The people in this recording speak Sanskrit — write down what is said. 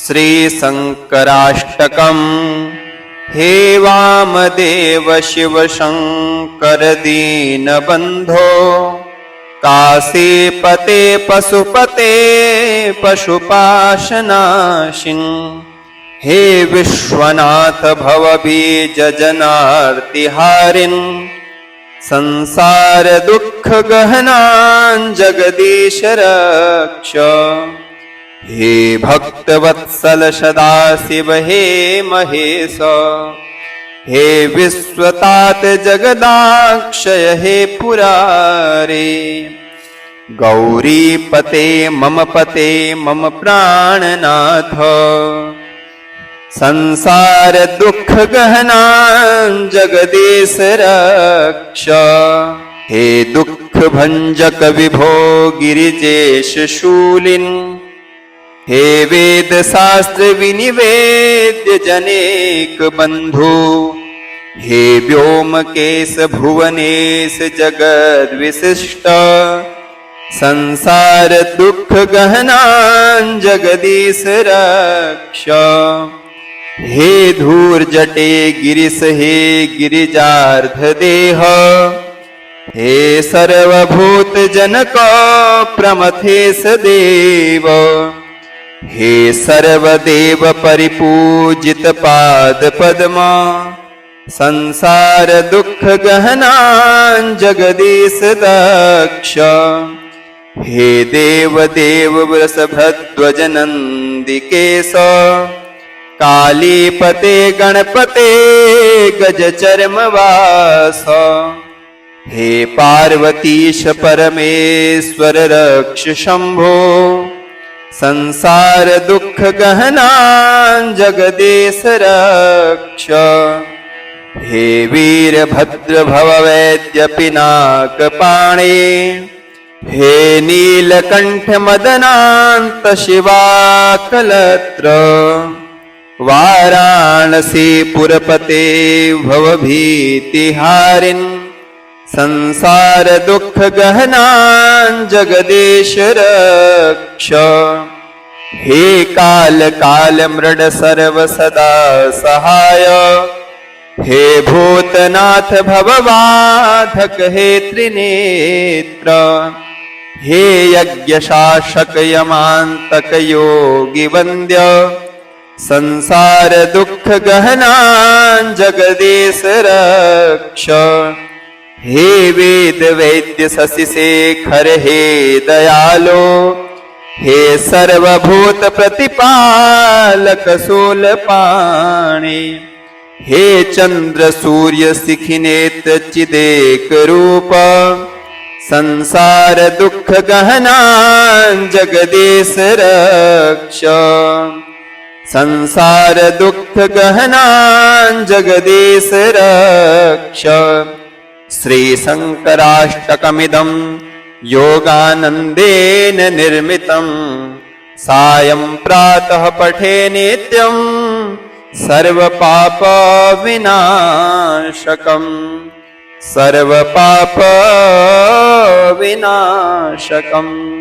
श्रीशङ्कराष्टकम्। हे वामदेव शिव शङ्कर दीनबन्धो, काशीपते पशुपते पशुपाशनाशिन्। हे विश्वनाथ भवबीजजनार्तिहारिन्, संसार दुःख गहनान् जगदीश रक्ष। हे भक्तवत्सल सदाशिव हे महेश, हे विश्वतात जगदाक्षय हे पुरारे। गौरीपते मम प्राणनाथ, संसार दुःख गहनान् जगदीश रक्ष। हे दुःख भंजक विभो गिरिजेश शूलिन्, हे वेद शास्त्र विनिवेद्य जनेक बंधु। हे व्योमकेश भुवनेश जगद विशिष्ट, संसार दुःख गहनान् जगदीश रक्ष। हे धूर्जटे गिरिश हे गिरिजार्ध देह, हे सर्वभूत जनक प्रमथेश देव। हे सर्वदेव परिपूजित पाद पद्म, संसार दुःख गहनान् जगदीश दक्ष। हे देव देव वृषभध्वज नन्दिकेश, कालीपते गणपते गज चर्मवास। हे पार्वतीश परमेश्वर रक्ष शंभो, संसार दुःख गहनान् जगदीश रक्ष। हे वीरभद्र भववैद्य पिनाकपाणे, हे नीलकण्ठ मदनान्त शिवाकलत्र। वाराणसी पुरपते भवभीतिहारिन्, संसार दुःख गहनान् जगदीश रक्ष। हे काल काल मृड सर्व सदा सहाय, हे भूतनाथ भवबाधक हे त्रिनेत्र। हे यज्ञ शासक यमान्तक योगी वन्द्य, संसार दुःख गहनान् जगदीश रक्ष। हे वेद वैद्य शशि शेखर हे दयालो, हे सर्वभूत प्रतिपालक शूलपाणि। हे चंद्र सूर्य शिखिनेत्र चिदेक रूप, संसार दुःख गहनान् जगदीश रक्ष। संसार दुःख गहनान् जगदीश रक्ष। श्रीशङ्कराष्टकमिदं योगानन्देन निर्मितं, सायं प्रातः पठे नित्यं सर्वपाप विनाशकम्। सर्वपाप विनाशकम्।